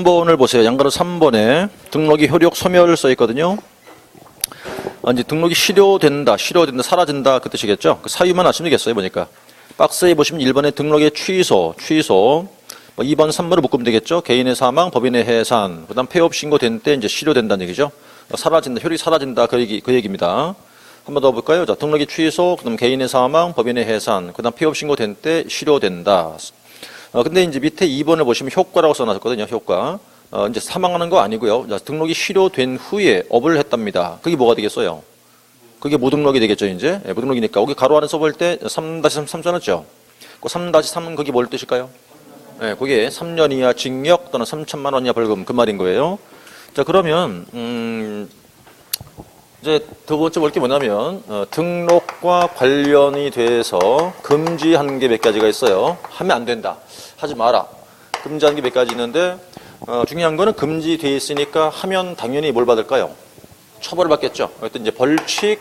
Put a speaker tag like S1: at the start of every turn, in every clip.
S1: 3번을 보세요. 양가로 3번에 등록이 효력 소멸 써 있거든요. 이제 등록이 실효된다, 사라진다 그 뜻이겠죠. 그 사유만 아시면 되겠어요. 보니까 박스에 보시면 1번에 등록의 취소, 뭐 2번, 3번을 묶으면 되겠죠. 개인의 사망, 법인의 해산, 그다음 폐업 신고된 때 이제 실효된다는 얘기죠. 사라진다, 효력이 사라진다 그 얘기입니다. 한 번 더 볼까요? 자, 등록의 취소, 그다음 개인의 사망, 법인의 해산, 그다음 폐업 신고된 때 실효된다. 근데 이제 밑에 2번을 보시면 효과라고 써놨거든요. 효과. 이제 사망하는 거 아니고요. 자, 등록이 실효된 후에 업을 했답니다. 그게 뭐가 되겠어요? 그게 무등록이 되겠죠, 이제. 네, 무등록이니까. 여기 가로 안에 써볼 때 3-3 써놨죠? 그 3-3은 그게 뭘 뜻일까요? 네, 그게 3년 이하 징역 또는 3천만 원 이하 벌금 그 말인 거예요. 자, 그러면, 이제 두 번째 볼 게 뭐냐면, 등록과 관련이 돼서 금지한 게 몇 가지가 있어요. 하면 안 된다. 하지 마라. 금지한 게 몇 가지 있는데, 중요한 거는 금지돼 있으니까 하면 당연히 뭘 받을까요? 처벌을 받겠죠. 그때 이제 벌칙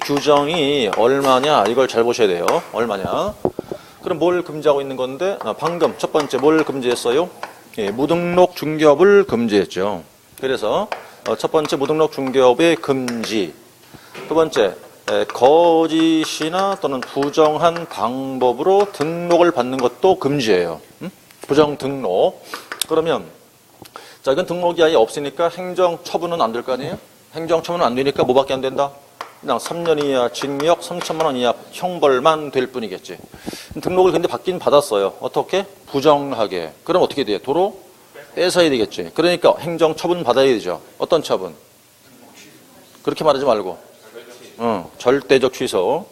S1: 규정이 얼마냐 이걸 잘 보셔야 돼요. 얼마냐. 그럼 뭘 금지하고 있는 건데 방금 첫 번째 뭘 금지했어요? 무등록 중개업을 금지했죠. 그래서 첫 번째 무등록 중개업의 금지. 두 번째 거짓이나 또는 부정한 방법으로 등록을 받는 것도 금지예요. 부정 등록. 그러면 자, 이건 등록이 아예 없으니까 행정처분은 안 될 거 아니에요? 행정처분은 안 되니까 뭐밖에 안 된다? 그냥 3년 이하 징역 3천만 원 이하 형벌만 될 뿐이겠지. 등록을 근데 받긴 받았어요. 어떻게? 부정하게. 그럼 어떻게 돼요? 도로 뺏어야 되겠지. 그러니까 행정처분 받아야 되죠. 어떤 처분? 그렇게 말하지 말고. 절대적 취소.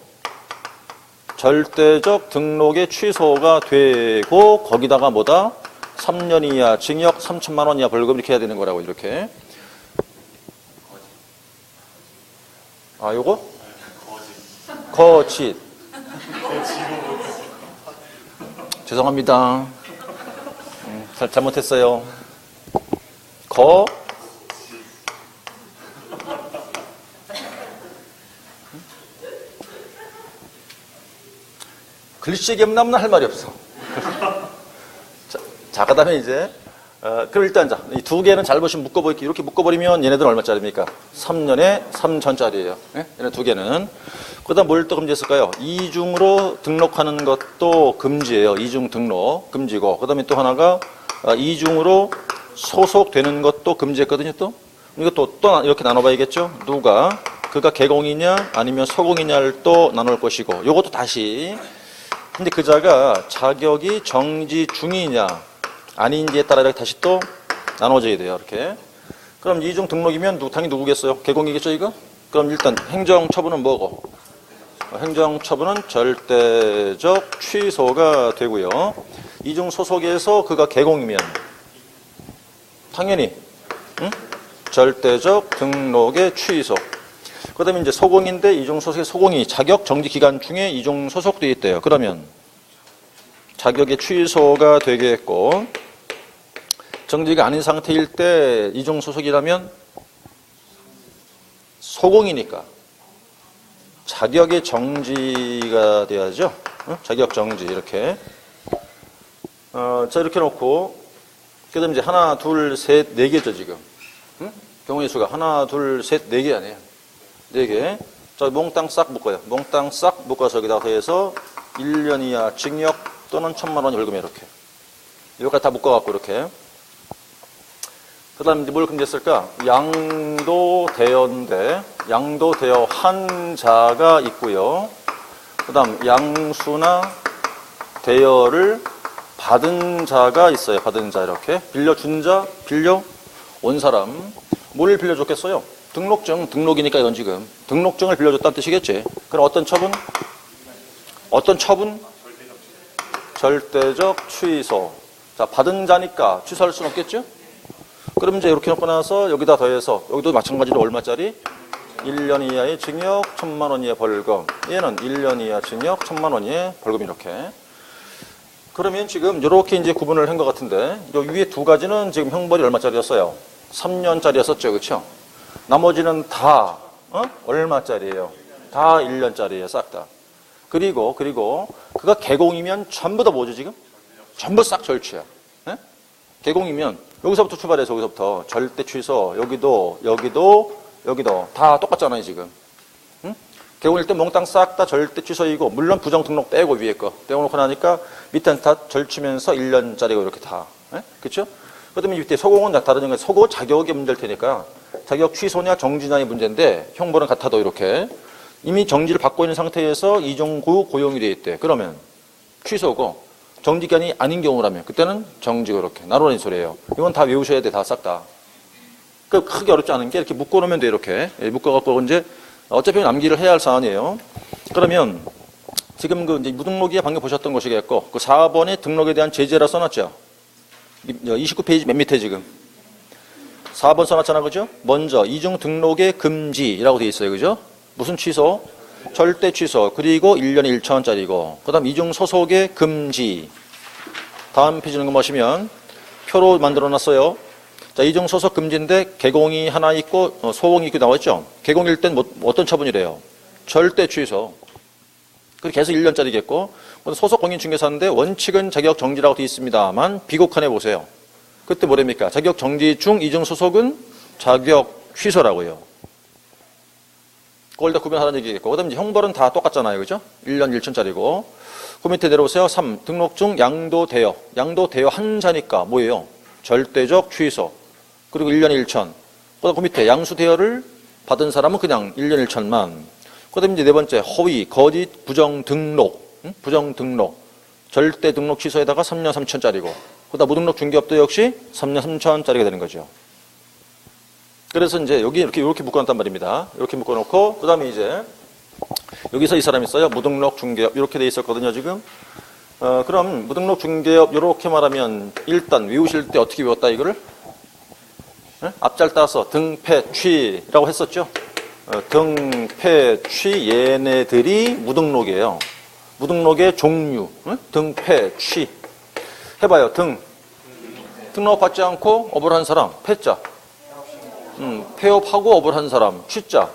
S1: 절대적 등록의 취소가 되고 거기다가 뭐다? 3년 이하 징역 3천만 원 이하 벌금 이렇게 해야 되는 거라고 이렇게. 아, 요거? 거짓. 죄송합니다. 잘못했어요. 글씨 겸나무는 할 말이 없어. 자, 그 다음에 이제, 그럼 일단 자, 이 두 개는 잘 보시면 이렇게 묶어버리면 얘네들은 얼마짜리입니까? 3년에 3천짜리예요. 네? 얘네 두 개는. 그 다음 뭘 또 금지했을까요? 이중으로 등록하는 것도 금지예요. 이중 등록, 금지고. 그 다음에 또 하나가, 이중으로 소속되는 것도 금지했거든요, 또. 이것도 또 이렇게 나눠봐야겠죠? 누가, 그가 개공이냐, 아니면 소공이냐를 또 나눌 것이고. 요것도 다시. 근데 그자가 자격이 정지 중이냐, 아닌지에 따라 이렇게 다시 또 나눠져야 돼요. 이렇게. 그럼 이중 등록이면 당연히 누구겠어요? 개공이겠죠, 이거? 그럼 일단 행정처분은 뭐고? 행정처분은 절대적 취소가 되고요. 이중 소속에서 그가 개공이면 당연히 절대적 등록의 취소. 그 다음에 이제 소공인데 이중 소속의 소공이 자격 정지 기간 중에 이중 소속되어 있대요. 그러면 자격의 취소가 되겠고, 정지가 아닌 상태일 때 이중 소속이라면 소공이니까 자격의 정지가 돼야죠. 자격 정지 이렇게. 자, 이렇게 놓고 그다음 이제 하나, 둘, 셋, 네 개죠 지금. 경우의 수가 하나, 둘, 셋, 네 개 아니에요. 네 개. 자, 몽땅 싹 묶어요. 몽땅 싹 묶어서 여기다 더해서 1년 이하 징역 또는 1천만 원 벌금 이렇게. 여기까지 다 묶어갖고 이렇게. 그 다음 이제 뭘 금지했을까? 양도대여인데, 양도대여 한 자가 있고요. 그 다음 양수나 대여를 받은 자가 있어요. 받은 자 이렇게. 빌려준 자, 빌려온 사람. 뭘 빌려줬겠어요? 등록증, 등록이니까 이건 지금. 등록증을 빌려줬다는 뜻이겠지. 그럼 어떤 처분? 어떤 처분? 절대적 취소. 자, 받은 자니까 취소할 수는 없겠죠? 그럼 이제 이렇게 놓고 나서 여기다 더해서, 여기도 마찬가지로 얼마짜리? 1년 이하의 징역, 1천만 원 이하의 벌금. 얘는 1년 이하 징역, 1천만 원 이하의 벌금 이렇게. 그러면 지금 이렇게 이제 구분을 한 것 같은데, 요 위에 두 가지는 지금 형벌이 얼마짜리였어요? 3년짜리였었죠, 그렇죠? 나머지는 다 얼마짜리예요? 다 1년짜리예요, 싹 다. 그리고 그가 개공이면 전부 다 뭐죠 지금? 전부 싹 절취야. 네? 개공이면 여기서부터 출발해서 여기서부터 절대 취소, 여기도 다 똑같잖아요 지금. 응? 개공 일대 몽땅 싹 다 절대 취소이고 물론 부정 등록 빼고 위에 거 떼어놓고 나니까 밑에는 다 절치면서 1년짜리고 이렇게 다. 그렇죠? 그다음에 밑에 소공은 다른 건 소고 자격의 문제일 테니까 자격 취소냐 정지냐의 문제인데 형벌은 같아도 이렇게 이미 정지를 받고 있는 상태에서 이종구 고용이 돼 있대. 그러면 취소고 정지기간이 아닌 경우라면 그때는 정지고 이렇게 나눠진 소리예요. 이건 다 외우셔야 돼. 다 싹 다. 그 크게 어렵지 않은 게 이렇게 묶어놓으면 돼. 이렇게 묶어갖고 이제 어차피 남기를 해야 할 사안이에요. 그러면 지금 그 이제 무등록이야 방금 보셨던 것이겠고 그 4번에 등록에 대한 제재라 써놨죠. 29페이지 맨 밑에 지금 4번 써놨잖아, 그죠? 먼저 이중 등록의 금지라고 돼 있어요, 그죠? 무슨 취소? 절대 취소. 그리고 1년에 1,000원짜리고. 그 다음 이중 소속의 금지. 다음 페이지는 거 보시면 표로 만들어놨어요. 자, 이중 소속 금지인데 개공이 하나 있고 소공이 있고 나와있죠? 개공일 땐 어떤 처분이래요? 절대 취소. 그리고 계속 1년짜리겠고. 소속 공인중개사인데 원칙은 자격 정지라고 되어 있습니다만 비곡한해 보세요. 그때 뭐랍니까? 자격 정지 중 이중 소속은 자격 취소라고요. 그걸 다 구분하라는 얘기겠고. 그 다음에 형벌은 다 똑같잖아요. 그죠? 1년 1천짜리고. 그 밑에 내려오세요. 3. 등록 중 양도 대여. 양도 대여 한자니까 뭐예요? 절대적 취소. 그리고 1년에 1천. 그 밑에 양수 대여를 받은 사람은 그냥 1년 1천만. 그 다음에 이제 네 번째. 허위, 거짓, 부정 등록. 부정 등록. 절대 등록 취소에다가 3년 3천짜리고. 그다음 무등록 중개업도 역시 3년 3천짜리가 되는 거죠. 그래서 이제 여기 이렇게 묶어놨단 말입니다. 이렇게 묶어놓고 그다음에 이제 여기서 이 사람이 있어요. 무등록 중개업 이렇게 돼 있었거든요 지금. 그럼 무등록 중개업 이렇게 말하면 일단 외우실 때 어떻게 외웠다 이거를? 앞잘 따서 등패취라고 했었죠. 등패취 얘네들이 무등록이에요. 무등록의 종류, 등패취. 해봐요. 등록받지 않고 업을 한 사람, 패자. 폐업하고 업을 한 사람, 취자.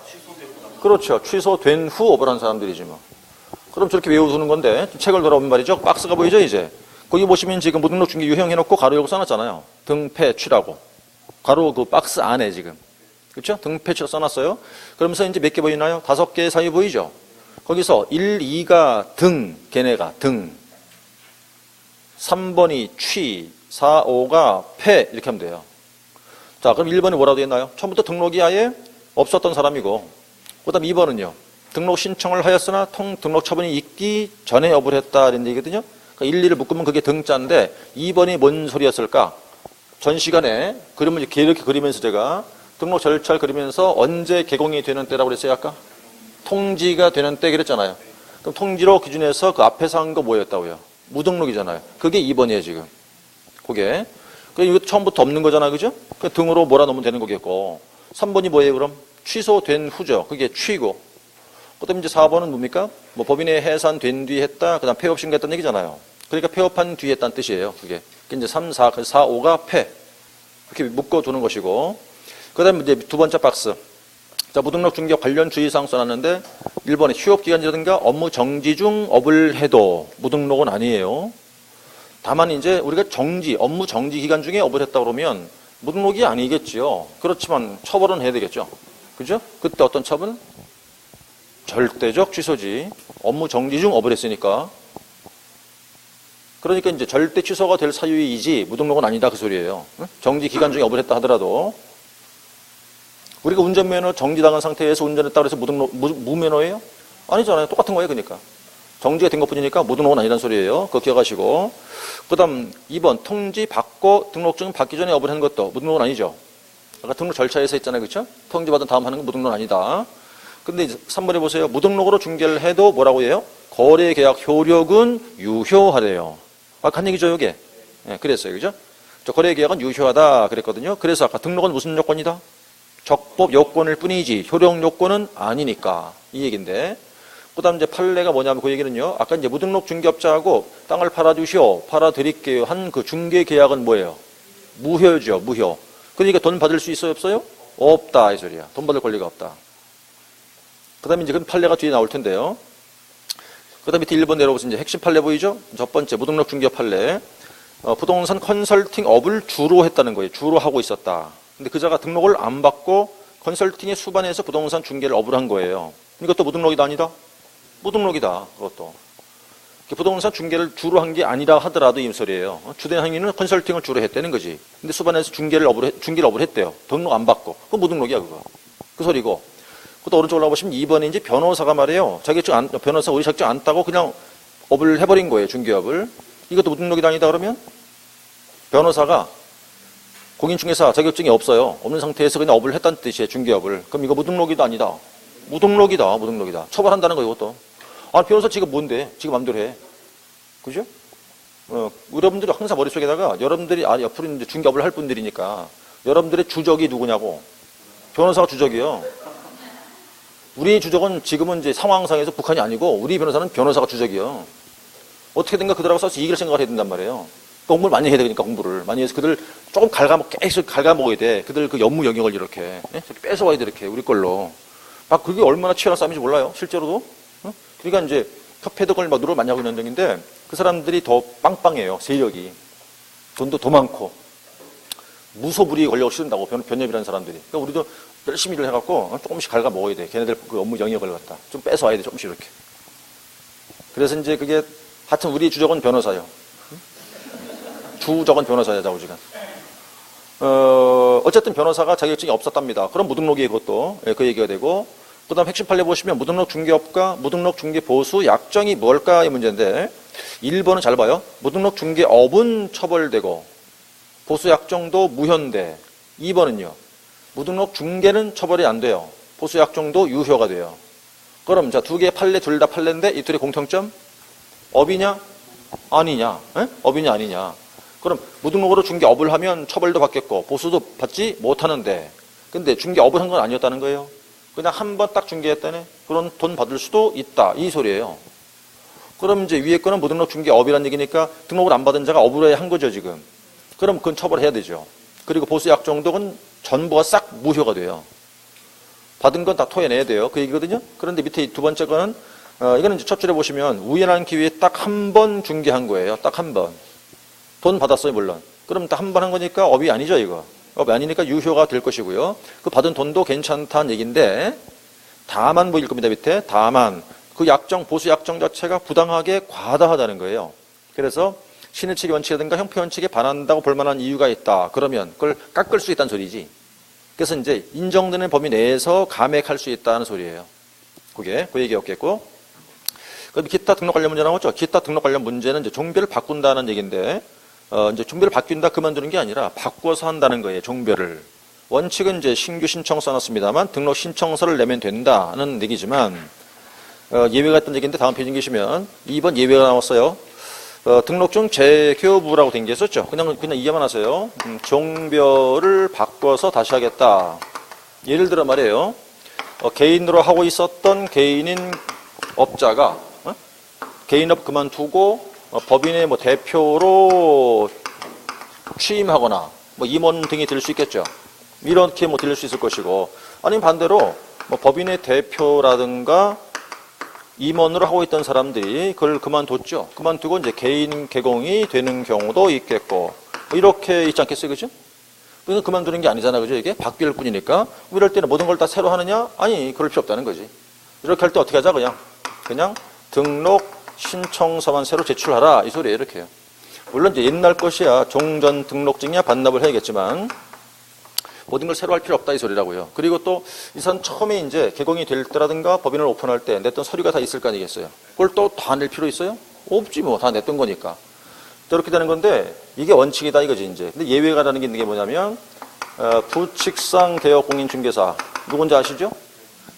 S1: 그렇죠. 취소된 후 업을 한 사람들이지 뭐. 그럼 저렇게 외우는 건데 책을 돌아보면 말이죠. 박스가 보이죠 이제. 거기 보시면 지금 무등록 중개 유형해놓고 가로 열고 써놨잖아요. 등패취라고. 가로 그 박스 안에 지금. 그렇죠? 등패취로 써놨어요. 그러면서 이제 몇 개 보이나요? 5개 사이 보이죠? 거기서 1, 2가 등, 걔네가 등. 3번이 취, 4, 5가 패 이렇게 하면 돼요. 자, 그럼 1번이 뭐라고 되어 있나요? 처음부터 등록이 아예 없었던 사람이고 그 다음 2번은요. 등록 신청을 하였으나 등록 처분이 있기 전에 업을 했다 이런 얘기거든요. 그러니까 1, 2를 묶으면 그게 등자인데 2번이 뭔 소리였을까? 전 시간에 그림을 이렇게 그리면서 제가 등록 절차를 그리면서 언제 개공이 되는 때라고 그랬어요 아까? 통지가 되는 때 그랬잖아요. 그럼 통지로 기준해서 그 앞에서 한 거 뭐였다고요? 무등록이잖아요. 그게 2번이에요 지금. 그게. 이거 처음부터 없는 거잖아요. 그죠? 그 등으로 몰아넣으면 되는 거겠고. 3번이 뭐예요 그럼? 취소된 후죠. 그게 취고. 그 다음에 이제 4번은 뭡니까? 뭐 법인에 해산된 뒤 했다. 그 다음 폐업 신고했다는 얘기잖아요. 그러니까 폐업한 뒤 했다는 뜻이에요. 그게. 이제 3, 4, 4, 5가 폐. 이렇게 묶어두는 것이고. 그 다음에 이제 두 번째 박스. 자, 무등록 중개 관련 주의사항 써놨는데 1번에 휴업기간이라든가 업무 정지 중 업을 해도 무등록은 아니에요. 다만 이제 우리가 업무 정지 기간 중에 업을 했다 그러면 무등록이 아니겠지요. 그렇지만 처벌은 해야 되겠죠. 그죠? 그때 어떤 처분? 절대적 취소지. 업무 정지 중 업을 했으니까. 그러니까 이제 절대 취소가 될 사유이지 무등록은 아니다 그 소리예요. 정지 기간 중에 업을 했다 하더라도 우리가 운전면허 정지당한 상태에서 운전했다고 해서 무면허예요? 아니잖아요. 똑같은 거예요. 그러니까. 정지가 된 것뿐이니까 무등록은 아니란 소리예요. 그거 기억하시고. 그 다음 2번 통지 받고 등록증 받기 전에 업을 한 것도 무등록은 아니죠. 아까 등록 절차에서 했잖아요. 그렇죠? 통지 받은 다음 하는 건 무등록은 아니다. 근데 이제 3번에 보세요. 무등록으로 중개를 해도 뭐라고 해요? 거래계약 효력은 유효하래요. 아까 한 얘기죠. 이게. 네, 그랬어요. 그죠? 거래계약은 유효하다 그랬거든요. 그래서 아까 등록은 무슨 요건이다? 적법 요건일 뿐이지 효력 요건은 아니니까 이 얘기인데 그 다음 이제 판례가 뭐냐면 그 얘기는요 아까 이제 무등록 중개업자하고 땅을 팔아주시오 팔아드릴게요 한 그 중개 계약은 뭐예요? 무효죠. 무효. 그러니까 돈 받을 수 있어요 없어요? 없다 이 소리야. 돈 받을 권리가 없다. 그 다음에 이제 그 판례가 뒤에 나올 텐데요. 그 다음에 밑에 1번 내려오면서 이제 핵심 판례 보이죠? 첫 번째 무등록 중개업 판례. 부동산 컨설팅 업을 주로 했다는 거예요. 주로 하고 있었다. 근데 그자가 등록을 안 받고 컨설팅의 수반에서 부동산 중개를 업을 한 거예요. 이것도 무등록이다 아니다? 무등록이다. 그것도. 부동산 중개를 주로 한 게 아니라 하더라도 이 소리예요. 주된 행위는 컨설팅을 주로 했다는 거지. 근데 수반에서 중개를 업을 했대요. 등록 안 받고. 그건 무등록이야, 그거. 그 소리고. 그것도 오른쪽 올라보시면 2번에 이제 변호사가 말이에요. 변호사 의료 자격증 안 따고 그냥 업을 해버린 거예요. 중개업을. 이것도 무등록이다 아니다 그러면? 변호사가 공인중개사 자격증이 없어요. 없는 상태에서 그냥 업을 했다는 뜻이에요. 중개업을. 그럼 이거 무등록이다 아니다? 무등록이다. 무등록이다. 처벌한다는 거예요. 이것도. 아, 변호사 지금 뭔데? 지금 맘대로 해. 그죠? 여러분들이 항상 머릿속에다가 여러분들이 옆으로 이제 중개업을 할 분들이니까 여러분들의 주적이 누구냐고. 변호사가 주적이요. 우리 주적은 지금은 이제 상황상에서 북한이 아니고 우리 변호사는 변호사가 주적이요. 어떻게든가 그들하고 싸워서 이길 생각을 해야 된단 말이에요. 공부를 많이 해야 되니까 공부를 많이 해서 그들 조금 계속 갉아먹어야 돼. 그들 그 업무 영역을 이렇게 뺏어와야 돼. 이렇게 우리 걸로. 막 그게 얼마나 치열한 싸움인지 몰라요. 실제로도. 그러니까 이제 협회덕을 막 노력을 많이 하고 있는 중인데 그 사람들이 더 빵빵해요. 세력이. 돈도 더 많고. 무소불위에 걸려고 싫은다고 변협이라는 사람들이. 그러니까 우리도 열심히 일을 해갖고 조금씩 갉아먹어야 돼. 걔네들 그 업무 영역을 갖다. 좀 뺏어와야 돼. 조금씩 이렇게. 그래서 이제 그게 하여튼 우리 주적은 변호사요. 주적은 변호사야, 자우지간. 어쨌든 변호사가 자격증이 없었답니다. 그럼 무등록이에요, 그것도. 예, 그 얘기가 되고. 그 다음 핵심 판례 보시면 무등록 중개업과 무등록 중개보수 약정이 뭘까의 문제인데 1번은 잘 봐요. 무등록 중개업은 처벌되고 보수 약정도 무효인데 2번은요. 무등록 중개는 처벌이 안 돼요. 보수 약정도 유효가 돼요. 그럼 자, 두 개의 판례 둘 다 판례인데 이 둘의 공통점? 업이냐? 아니냐? 에? 업이냐 아니냐? 그럼 무등록으로 중개업을 하면 처벌도 받겠고 보수도 받지 못하는데 근데 중개업을 한 건 아니었다는 거예요. 그냥 한 번 딱 중개했다네. 그런 돈 받을 수도 있다. 이 소리예요. 그럼 이제 위에 거는 무등록 중개업이라는 얘기니까 등록을 안 받은 자가 업으로 해야 한 거죠, 지금. 그럼 그건 처벌해야 되죠. 그리고 보수 약정도는 전부가 싹 무효가 돼요. 받은 건 다 토해내야 돼요. 그 얘기거든요. 그런데 밑에 두 번째 거는 이거는 이제 첫 줄에 보시면 우연한 기회에 딱 한 번 중개한 거예요. 딱 한 번. 돈 받았어요, 물론. 그럼 딱 한 번 한 거니까 업이 아니죠, 이거. 업이 아니니까 유효가 될 것이고요. 그 받은 돈도 괜찮다는 얘기인데 다만 보일 겁니다, 밑에. 다만 그 약정, 보수 약정 자체가 부당하게 과다하다는 거예요. 그래서 신의칙의 원칙이라든가 형평 원칙에 반한다고 볼 만한 이유가 있다. 그러면 그걸 깎을 수 있다는 소리지. 그래서 이제 인정되는 범위 내에서 감액할 수 있다는 소리예요. 그게 그 얘기였겠고. 그럼 기타 등록 관련 문제 나오죠. 기타 등록 관련 문제는 이제 종별을 바꾼다는 얘기인데 이제 종별을 바뀐다 그만두는 게 아니라 바꿔서 한다는 거예요. 종별을. 원칙은 이제 신규 신청 써놨습니다만 등록 신청서를 내면 된다는 얘기지만 예외가 있던 얘기인데 다음 페이지 계시면 2번 예외가 나왔어요. 등록증 재교부라고 된 게 있었죠. 그냥 이해만 하세요. 종별을 바꿔서 다시 하겠다. 예를 들어 말이에요. 개인으로 하고 있었던 개인인 업자가 개인업 그만두고 법인의 뭐 대표로 취임하거나 뭐 임원 등이 될 수 있겠죠. 이렇게 뭐 될 수 있을 것이고 아니면 반대로 뭐 법인의 대표라든가 임원으로 하고 있던 사람들이 그걸 그만뒀죠. 그만두고 이제 개인 개공이 되는 경우도 있겠고 뭐 이렇게 있지 않겠어요, 그죠? 그러니까 그만두는 게 아니잖아, 그죠? 이게 바뀔 뿐이니까 이럴 때는 모든 걸 다 새로 하느냐? 아니, 그럴 필요 없다는 거지. 이렇게 할 때 어떻게 하자, 그냥 등록 신청서만 새로 제출하라 이 소리예요. 이렇게 해요. 물론 이제 옛날 것이야 종전 등록증이야 반납을 해야겠지만 모든 걸 새로 할 필요 없다 이 소리라고요. 그리고 또 이 사람 처음에 이제 개공이 될 때라든가 법인을 오픈할 때 냈던 서류가 다 있을 거 아니겠어요. 그걸 또 다 낼 필요 있어요? 없지 뭐. 다 냈던 거니까. 저렇게 되는 건데 이게 원칙이다 이거지 이제. 근데 예외가라는 게 있는 게 뭐냐면 부칙상 대여 공인중개사 누군지 아시죠?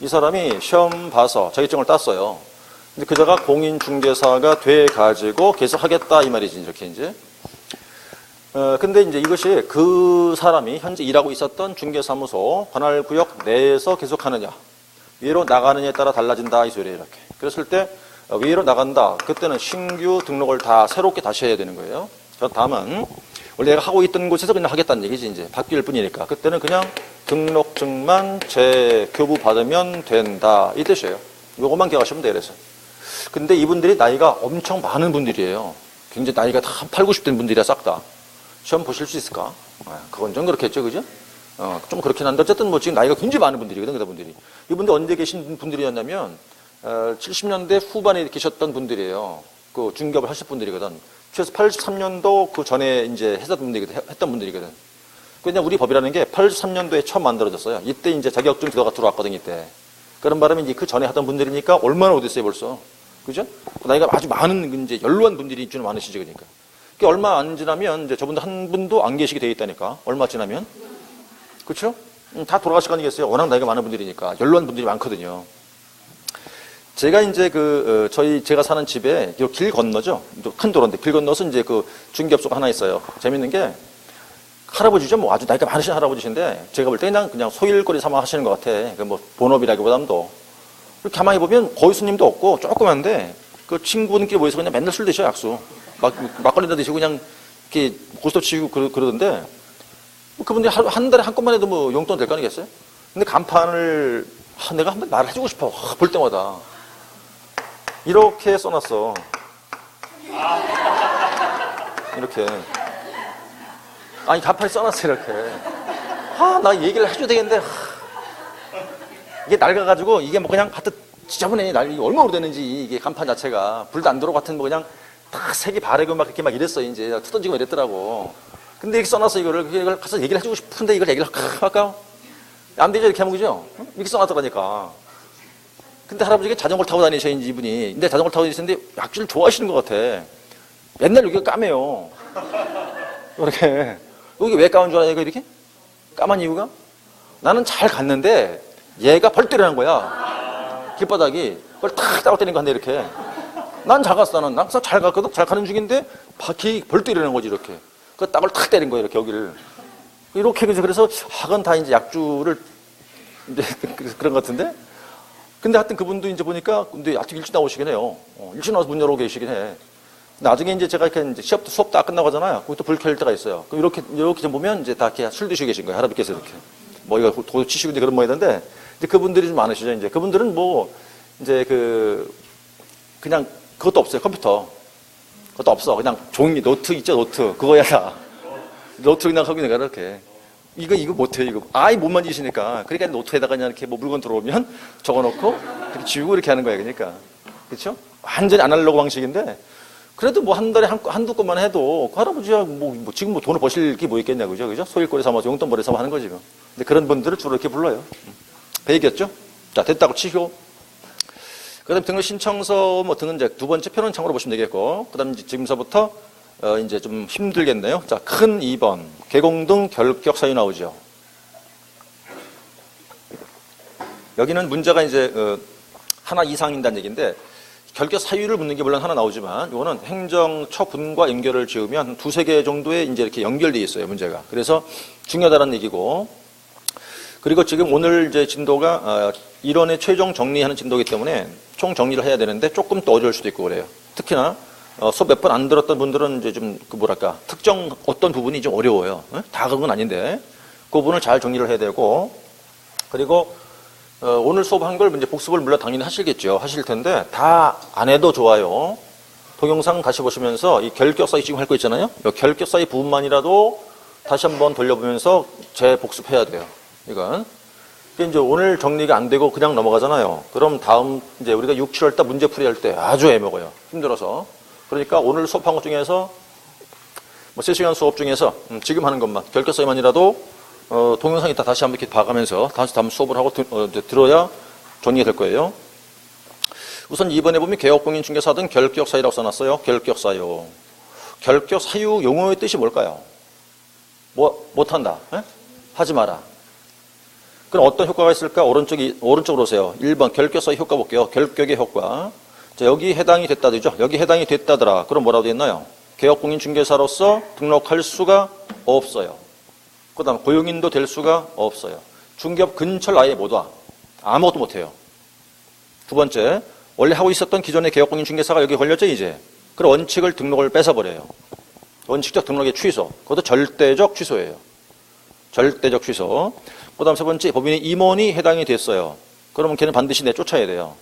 S1: 이 사람이 시험 봐서 자격증을 땄어요. 근데 그자가 공인중개사가 돼 가지고 계속 하겠다 이 말이지 이렇게 이제. 근데 이제 이것이 그 사람이 현재 일하고 있었던 중개사무소 관할구역 내에서 계속 하느냐 위로 나가느냐에 따라 달라진다 이 소리예요. 이렇게. 그랬을 때 위로 나간다. 그때는 신규 등록을 다 새롭게 다시 해야 되는 거예요. 다만 원래 내가 하고 있던 곳에서 그냥 하겠다는 얘기지 이제 바뀔 뿐이니까 그때는 그냥 등록증만 재교부 받으면 된다 이 뜻이에요. 요것만 기억하시면 돼요. 그래서 근데 이분들이 나이가 엄청 많은 분들이에요. 굉장히 나이가 다 한 8, 90된 분들이야, 싹 다. 시험 보실 수 있을까? 그건 좀 그렇겠죠, 그죠? 좀 그렇긴 한데, 어쨌든 뭐 지금 나이가 굉장히 많은 분들이거든, 그분들이. 이분들 언제 계신 분들이었냐면, 70년대 후반에 계셨던 분들이에요. 그 중개업을 하실 분들이거든. 최소 83년도 그 전에 이제 했던 분들이거든. 그냥 우리 법이라는 게 83년도에 처음 만들어졌어요. 이때 이제 자격증 들어왔거든, 이때. 그런 바람에 이제 그 전에 하던 분들이니까 얼마나 오됐어요, 벌써. 그죠? 나이가 아주 많은, 이제 연로한 분들이 좀 많으시죠, 그러니까. 그게 얼마 안 지나면 이제 저분들 한 분도 안 계시게 돼 있다니까. 얼마 지나면. 그렇죠? 다 돌아가실 거 아니겠어요? 워낙 나이가 많은 분들이니까. 연로한 분들이 많거든요. 제가 이제 제가 사는 집에 길 건너죠? 큰 도로인데 길 건너서 이제 그 중개업소가 하나 있어요. 재밌는 게 할아버지죠? 뭐 아주 나이가 많으신 할아버지신데 제가 볼 때 그냥 소일거리 삼아 하시는 것 같아. 그 뭐 본업이라기보다도. 가만히 보면 거의 손님도 없고 조그만데 그 친구들끼리 모여서 그냥 맨날 술 드셔요, 약수. 막걸리나 드시고 그냥 이렇게 고스톱 치고 그러던데 뭐 그분들이 한 달에 한 건만 해도 뭐 용돈 될 거 아니겠어요? 근데 간판을 내가 한번 말을 해주고 싶어. 볼 때마다. 이렇게 써놨어. 이렇게. 아니, 간판에 써놨어, 이렇게. 나 얘기를 해줘야 되겠는데, 이게 낡아가지고, 이게 뭐 그냥 하여튼 지저분해. 이게 얼마나 오래됐는지, 이게 간판 자체가. 불도 안 들어오고 같은 뭐 그냥 다 색이 바래고 막 이렇게 막 이랬어, 이제. 투던지고 이랬더라고. 근데 이렇게 써놨어, 이걸 가서 얘기를 해주고 싶은데, 이걸 얘기를 할까? 안 되죠, 이렇게 하면 그죠? 이렇게 써놨더라니까. 근데 할아버지가 자전거를 타고 다니셔, 이분이. 근데 자전거를 타고 다니시는데 약주를 좋아하시는 것 같아. 맨날 여기가 까매요. 이렇게. 여기 왜 까만 줄 알아요, 이렇게? 까만 이유가? 나는 잘 갔는데 얘가 벌 때리는 거야. 길바닥이. 그걸 탁 따고 때리는 거 한데, 이렇게. 난 잘 갔어, 나는. 난 잘 갔거든? 잘 가는 중인데 바퀴 벌 때리는 거지, 이렇게. 그 딱을 탁 때린 거야, 이렇게, 여기를. 이렇게, 그래서 학은 다 이제 약주를, 이제 그런 것 같은데? 근데 하여튼 그분도 이제 보니까, 근데 아직 일찍 나오시긴 해요. 일찍 나와서 문 열고 계시긴 해. 나중에 이제 제가 이렇게 이제 수업 다 끝나고 하잖아요. 거기 또 불 켤 때가 있어요. 그럼 이렇게 좀 보면 이제 다 이렇게 술 드시고 계신 거예요. 할아버지께서 이렇게. 뭐 이거 도둑 치시고 이제 그런 모양인데, 이제 그분들이 좀 많으시죠. 이제 그분들은 뭐, 이제 그냥 그것도 없어요. 컴퓨터. 그것도 없어. 그냥 종이, 노트 있죠, 노트. 그거야 다. 노트 그냥 하고 내가 이렇게. 이거 못해, 이거. 아이 못 만지시니까. 그러니까 노트에다가 그냥 이렇게 뭐 물건 들어오면 적어놓고, 이렇게 지우고 이렇게 하는 거야, 그러니까. 그렇죠? 완전히 아날로그 방식인데, 그래도 뭐 한 달에 한두 건만 해도, 그 할아버지야 지금 뭐 돈을 버실 게 뭐 있겠냐, 그죠? 소일거리 삼아서 용돈 벌이 삼아 하는 거지, 뭐. 근데 그런 분들을 주로 이렇게 불러요. 배기였죠? 자, 됐다고 치시고. 그 다음에 등록 신청서 뭐 등은 이제 두 번째 표현창으로 보시면 되겠고, 그 다음에 지금서부터 이제 좀 힘들겠네요. 자, 큰 2번. 개공등 결격 사유 나오죠. 여기는 문제가 이제 하나 이상인다는 얘기인데, 결격 사유를 묻는 게 물론 하나 나오지만, 이거는 행정처분과 연결을 지으면 두세 개 정도의 이제 이렇게 연결되어 있어요, 문제가. 그래서 중요하다는 얘기고, 그리고 지금 오늘 이제 진도가 이론의 최종 정리하는 진도이기 때문에 총 정리를 해야 되는데 조금 또 어려울 수도 있고 그래요. 특히나 수업 몇 번 안 들었던 분들은 이제 좀 특정 어떤 부분이 좀 어려워요. 다 그런 건 아닌데 그 부분을 잘 정리를 해야 되고, 그리고 오늘 수업한 걸 이제 복습을 물론 당연히 하시겠죠. 하실 텐데 다 안 해도 좋아요. 동영상 다시 보시면서 이 결격 사유 지금 할 거 있잖아요. 이 결격 사유 부분만이라도 다시 한번 돌려보면서 재복습해야 돼요. 이건. 이제 오늘 정리가 안 되고 그냥 넘어가잖아요. 그럼 다음 이제 우리가 6, 7월 달 문제 풀이 할 때 아주 애먹어요. 힘들어서. 그러니까 오늘 수업한 것 중에서 뭐 3시간 수업 중에서 지금 하는 것만 결격 사유만이라도 동영상 이따 다시 한번 이렇게 봐가면서 다음 수업을 하고 들어야 정리가 될 거예요. 우선 2번에 보면 개업공인중개사든 결격 사유라고 써놨어요. 결격 사유. 결격 사유 용어의 뜻이 뭘까요? 못한다. 에? 하지 마라. 그럼 어떤 효과가 있을까? 오른쪽으로 오세요. 1번 결격 사유 효과 볼게요. 결격의 효과. 자, 여기 해당이 됐다 되죠? 여기 해당이 됐다더라. 그럼 뭐라고 되었나요? 개업공인중개사로서 등록할 수가 없어요. 그 다음 고용인도 될 수가 없어요. 중개업 근처를 아예 못 와. 아무것도 못해요. 두 번째, 원래 하고 있었던 기존의 개업공인중개사가 여기 걸렸죠, 이제. 그럼 원칙을 등록을 뺏어버려요. 원칙적 등록의 취소. 그것도 절대적 취소예요. 절대적 취소. 그 다음 세 번째, 법인의 임원이 해당이 됐어요. 그러면 걔는 반드시 내쫓아야 돼요.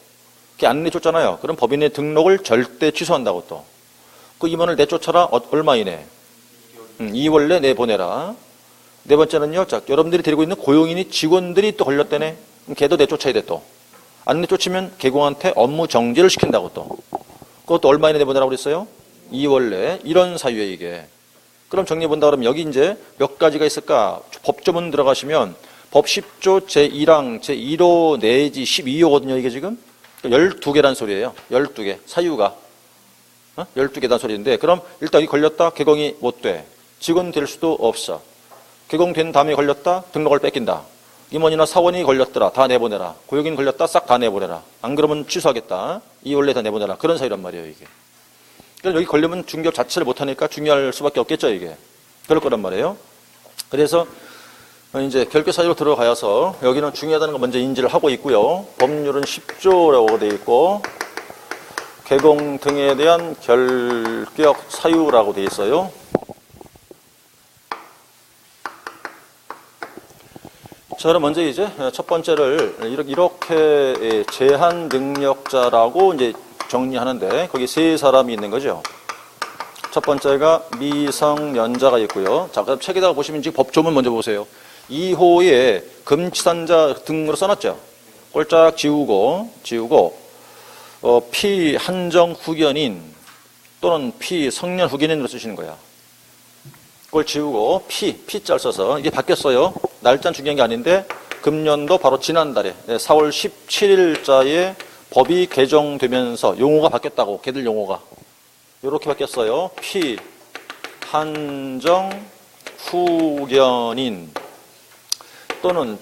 S1: 걔 안 내쫓잖아요. 그럼 법인의 등록을 절대 취소한다고 또. 그 임원을 내쫓아라. 얼마 이내? 2월 내 내보내라. 네 번째는요. 자, 여러분들이 데리고 있는 고용인이 직원들이 또 걸렸다네. 그럼 걔도 내쫓아야 돼 또. 안 내쫓으면 개공한테 업무 정지를 시킨다고 또. 그것도 얼마 이내 내보내라고 그랬어요? 2월 내. 이런 사유에 이게. 그럼 정리해 본다 그러면 여기 이제 몇 가지가 있을까? 법조문 들어가시면 법 10조 제1항 제1호 내지 12호거든요. 이게 지금 12개란 소리예요. 12개. 사유가 12개란 소리인데 그럼 일단 여기 걸렸다. 개공이 못 돼. 직원 될 수도 없어. 개공된 다음에 걸렸다. 등록을 뺏긴다. 임원이나 사원이 걸렸더라. 다 내보내라. 고용인 걸렸다. 싹 다 내보내라. 안 그러면 취소하겠다. 2월 내에 다 내보내라. 그런 사유란 말이에요. 이게. 그래서 여기 걸리면 중개업 자체를 못하니까 중요할 수밖에 없겠죠. 이게. 그럴 거란 말이에요. 그래서 이제 결계 사유로 들어가서 여기는 중요하다는 거 먼저 인지를 하고 있고요. 법률은 10조라고 되어 있고 개공 등에 대한 결격 사유라고 되어 있어요. 자, 그럼 먼저 이제 첫 번째를 이렇게 제한 능력자라고 이제 정리하는데 거기 세 사람이 있는 거죠. 첫 번째가 미성년자가 있고요. 자, 그럼 책에다가 보시면 지금 법조문 먼저 보세요. 2호에 금치산자 등으로 써놨죠. 꼴짝 지우고 피한정 후견인 또는 피성년 후견인으로 쓰시는 거야. 그걸 지우고 피자를 써서 이게 바뀌었어요. 날짜는 중요한 게 아닌데 금년도 바로 지난달에 4월 17일자에 법이 개정되면서 용어가 바뀌었다고. 걔들 용어가 이렇게 바뀌었어요. 피한정 후견인 또는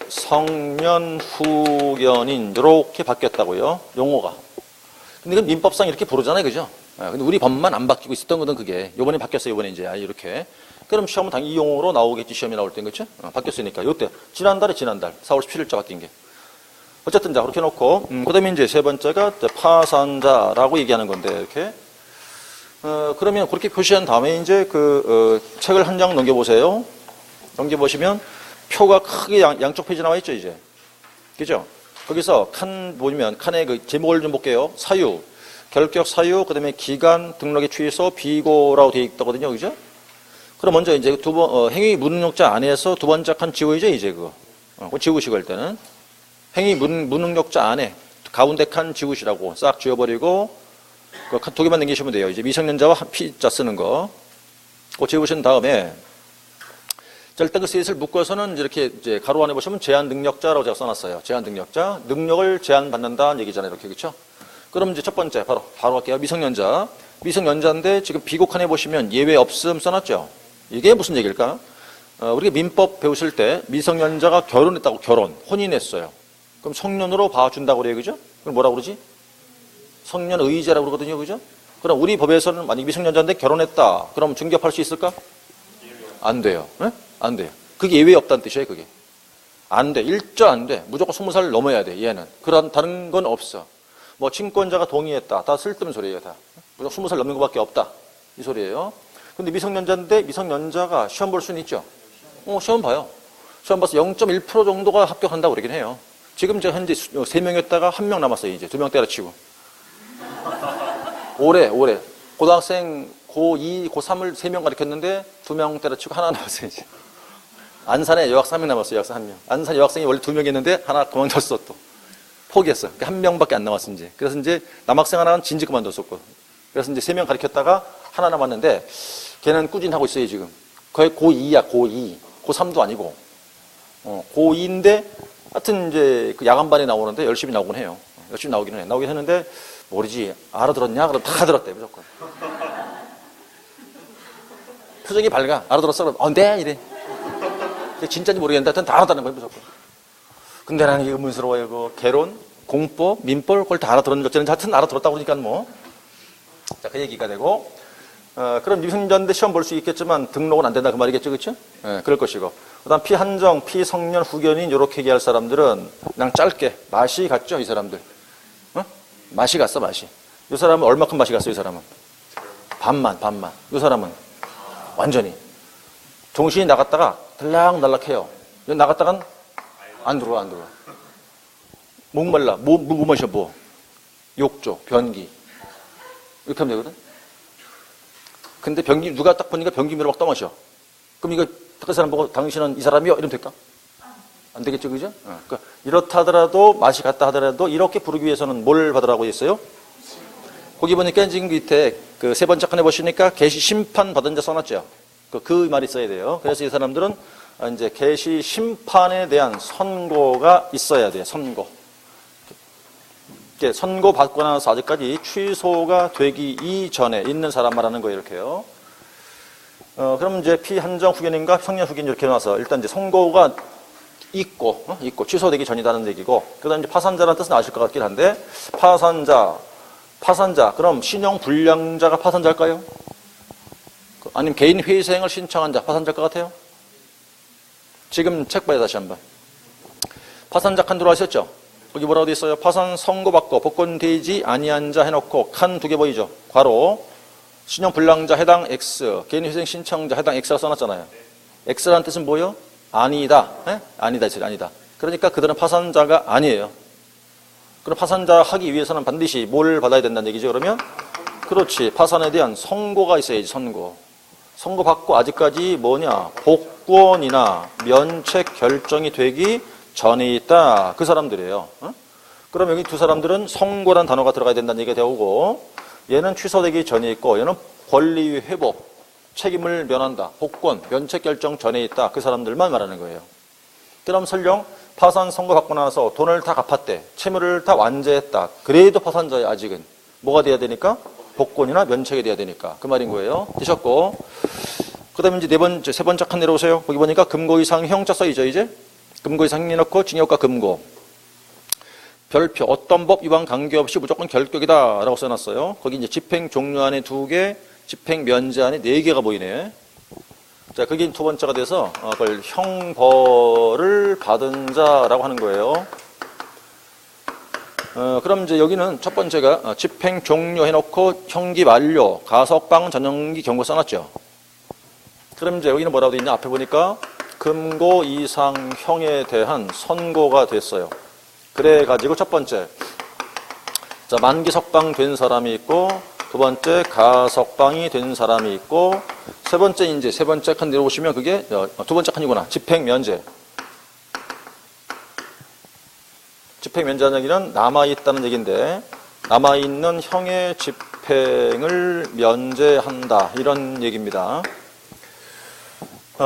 S1: 피성년 후견인 이렇게 바뀌었다고요. 용어가. 근데 이건 민법상 이렇게 부르잖아요. 그죠? 근데 우리 법만 안 바뀌고 있었던 거는 그게 요번에 바뀌었어요. 요번에 이제 이렇게. 그럼 시험은 당연히 이 용어로 나오겠지. 시험이 나올 땐 그렇죠? 바뀌었으니까. 요때 지난달 4월 17일자 바뀐 게. 어쨌든 자 그렇게 놓고 그다음에 이제 세 번째가 파산자라고 얘기하는 건데 이렇게. 그러면 그렇게 표시한 다음에 이제 책을 한 장 넘겨보세요. 넘겨보시면 표가 크게 양쪽 페이지 나와 있죠, 이제. 그죠? 거기서 보시면 칸에 그 제목을 좀 볼게요. 사유, 결격 사유, 그 다음에 기간, 등록의 취소, 비고라고 되어 있거든요, 그죠? 그럼 먼저 이제 행위 무능력자 안에서 두 번째 칸 지워야죠, 이제 그거 지우시고 할 때는. 행위 무능력자 안에 가운데 칸 지우시라고 싹 지워버리고 두 개만 남기시면 돼요. 이제 미성년자와 피자 쓰는 거. 그거 지우신 다음에 자, 일단 그 셋을 묶어서는 이렇게 이제 가로 안에 보시면 제한 능력자라고 제가 써놨어요. 제한 능력자. 능력을 제한받는다는 얘기잖아요. 이렇게. 그렇죠? 그럼 이제 첫 번째 바로 갈게요. 미성년자. 미성년자인데 지금 비곡칸에 보시면 예외 없음 써놨죠. 이게 무슨 얘기일까? 우리가 민법 배우실 때 미성년자가 결혼했다고 혼인했어요. 그럼 성년으로 봐준다고 그래요. 그죠? 그럼 뭐라고 그러지? 성년의제라고 그러거든요. 그죠? 그럼 우리 법에서는 만약 미성년자인데 결혼했다. 그럼 중개합할 수 있을까? 안 돼요. 네? 안 돼요. 그게 예외 없다는 뜻이에요. 그게. 안 돼. 일조 안 돼. 무조건 20살 넘어야 돼. 얘는. 다른 건 없어. 뭐 친권자가 동의했다. 다 쓸데없는 소리예요. 다. 무조건 20살 넘는 것밖에 없다. 이 소리예요. 근데 미성년자인데 미성년자가 시험 볼 수는 있죠. 시험 봐요. 시험 봐서 0.1% 정도가 합격한다고 그러긴 해요. 지금 제가 현재 3명이었다가 1명 남았어요. 이제 2명 때려치고. 올해 고등학생 고2, 고3을 3명 가르쳤는데 2명 때려치고 하나 남았어요. 이제. 안산에 여학생 1명 남았어요. 여학생 1명. 안산 여학생이 원래 2명 있는데 하나 그만뒀어 또. 포기했어. 1명밖에 안 남았어 이제. 그래서 이제 남학생 하나는 진지 그만뒀었고. 그래서 이제 3명 가르쳤다가 하나 남았는데 걔는 꾸준히 하고 있어요 지금. 거의 고2야 고2. 고3도 아니고. 고2인데 하여튼 이제 그 야간반에 나오는데 열심히 나오긴 해요. 열심히 나오긴 해. 나오긴 했는데 모르지. 알아들었냐? 그럼 다 들었대 무조건. 표정이 밝아. 알아들었어? 그럼 네 이래. 진짜인지 모르겠는데 하여튼 다 알아듣는 거예요 무조건. 근데 나는 이게 의문스러워요. 이거 개론, 공법, 민법 그걸 다 알아들었는 것 같지는 하여튼 알아들었다고 그러니까 뭐. 자, 그 얘기가 되고 그럼 미성년자인데 시험 볼 수 있겠지만 등록은 안 된다 그 말이겠죠. 그렇죠? 그럴 것이고. 그다음 피한정, 피성년 후견인 이렇게 얘기할 사람들은 그냥 짧게 맛이 갔죠. 이 사람들. 맛이 갔어 맛이. 이 사람은 얼마큼 맛이 갔어 이 사람은? 반만. 이 사람은 완전히. 정신이 나갔다가 들락날락해요. 나갔다간 안 들어와. 목말라. 뭐 마셔 뭐. 욕조, 변기. 이렇게 하면 되거든. 근데 누가 딱 보니까 변기물을 막 떠마셔. 그럼 이거 그 사람 보고 당신은 이 사람이요? 이러면 될까? 안 되겠죠, 그죠? 그러니까 이렇다 하더라도 맛이 같다 하더라도 이렇게 부르기 위해서는 뭘 받으라고 했어요? 거기 보니까 지금 밑에 그 세 번째 칸에 보시니까 계시 심판 받은 자 써놨죠. 그 말이 있어야 돼요. 그래서 이 사람들은 이제 계시 심판에 대한 선고가 있어야 돼요. 선고. 선고 받고 나서 아직까지 취소가 되기 이전에 있는 사람 말하는 거예요. 이렇게요. 그럼 이제 피한정 후견인과 형량 후견 이렇게 나와서 일단 이제 선고가 있고 취소되기 전이라는 얘기고, 그 다음에 이제 파산자라는 뜻은 아실 것 같긴 한데, 파산자, 그럼 신용 불량자가 파산자일까요? 아니면 개인 회생을 신청한 자 파산자일 것 같아요? 지금 책 봐요, 다시 한번. 파산자 칸 들어가셨죠? 거기 뭐라고 돼 있어요? 파산 선고받고 복권되지 아니한 자 해놓고 칸 두 개 보이죠? 괄호 신용 불량자 해당 X, 개인 회생 신청자 해당 X라고 써놨잖아요. X라는 뜻은 뭐예요? 아니다. 네? 아니다. 그러니까 그들은 파산자가 아니에요. 그럼 파산자 하기 위해서는 반드시 뭘 받아야 된다는 얘기죠, 그러면? 그렇지. 파산에 대한 선고가 있어야지, 선고. 선고 받고 아직까지 복권이나 면책 결정이 되기 전에 있다. 그 사람들이에요. 그럼 여기 두 사람들은 선고란 단어가 들어가야 된다는 얘기가 되오고, 얘는 취소되기 전에 있고, 얘는 권리 회복, 책임을 면한다. 복권, 면책 결정 전에 있다. 그 사람들만 말하는 거예요. 그럼 설령 파산 선고 받고 나서 돈을 다 갚았대. 채무를 다 완제했다. 그래도 파산자야, 아직은. 뭐가 돼야 되니까? 복권이나 면책이 돼야 되니까. 그 말인 거예요. 되셨고. 그 다음에 이제 세 번째 칸 내려오세요. 거기 보니까 금고 이상 형자 써있죠, 이제? 금고 이상 해놓고 징역과 금고. 별표, 어떤 법 위반 관계없이 무조건 결격이다. 라고 써놨어요. 거기 이제 집행 종료안에 2개, 집행 면제안에 4개가 보이네. 자, 그게 두 번째가 돼서 그걸 형벌을 받은 자라고 하는 거예요. 그럼 이제 여기는 첫 번째가 집행 종료해놓고 형기 만료, 가석방 전형기 경고 써놨죠. 그럼 이제 여기는 뭐라고 돼 있냐? 앞에 보니까 금고 이상 형에 대한 선고가 됐어요. 그래가지고 첫 번째, 자, 만기 석방 된 사람이 있고, 두 번째 가석방이 된 사람이 있고, 세 번째 칸 내려오시면 그게 두 번째 칸이구나. 집행 면제. 집행 면제하는 얘기는 남아있다는 얘기인데, 남아있는 형의 집행을 면제한다. 이런 얘기입니다.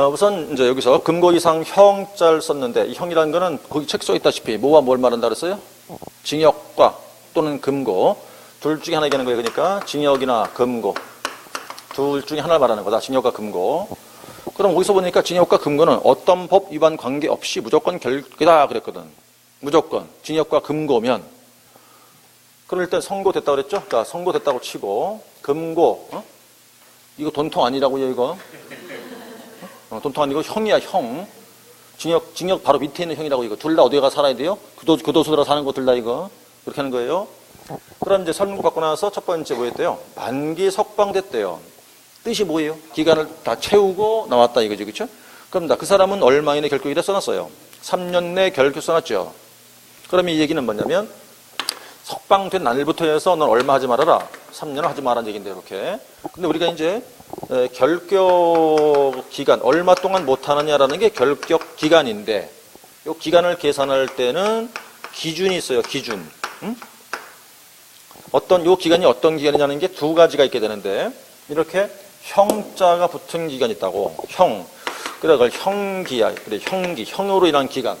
S1: 우선 이제 여기서 금고 이상 형자를 썼는데, 이 형이라는 거는 거기 책 써 있다시피 뭐와 뭘 말한다 그랬어요? 징역과 또는 금고. 둘 중에 하나 얘기하는 거예요. 그러니까 징역이나 금고. 둘 중에 하나를 말하는 거다. 징역과 금고. 그럼 거기서 보니까 징역과 금고는 어떤 법 위반 관계없이 무조건 결격이다 그랬거든. 무조건. 징역과 금고면. 그럼 일단 선고됐다고 그랬죠? 자, 선고됐다고 치고 금고. 이거 돈통 아니라고요, 이거? 돈통 아니고 형이야, 형. 징역 바로 밑에 있는 형이라고 이거. 둘 다 어디에 가 살아야 돼요? 교도소들아 사는 거 둘 다 이거. 그렇게 하는 거예요. 그럼 이제 선고받고 나서 첫 번째 뭐였대요? 만기 석방됐대요. 뜻이 뭐예요? 기간을 다 채우고 나왔다 이거죠, 그렇죠? 그럼 그 사람은 얼마 이내 결격이라 써놨어요. 3년 내 결격 써놨죠. 그러면 이 얘기는 뭐냐면 석방된 날부터 해서 넌 얼마 하지 말아라. 3년을 하지 말라는 얘기인데 이렇게. 근데 우리가 이제 결격 기간 얼마 동안 못 하느냐라는 게 결격 기간인데, 이 기간을 계산할 때는 기준이 있어요. 기준. 요 기간이 어떤 기간이냐는 게 두 가지가 있게 되는데, 이렇게 형자가 붙은 기간이 있다고. 형. 그래, 그걸 형기야. 그래, 형으로 인한 기간.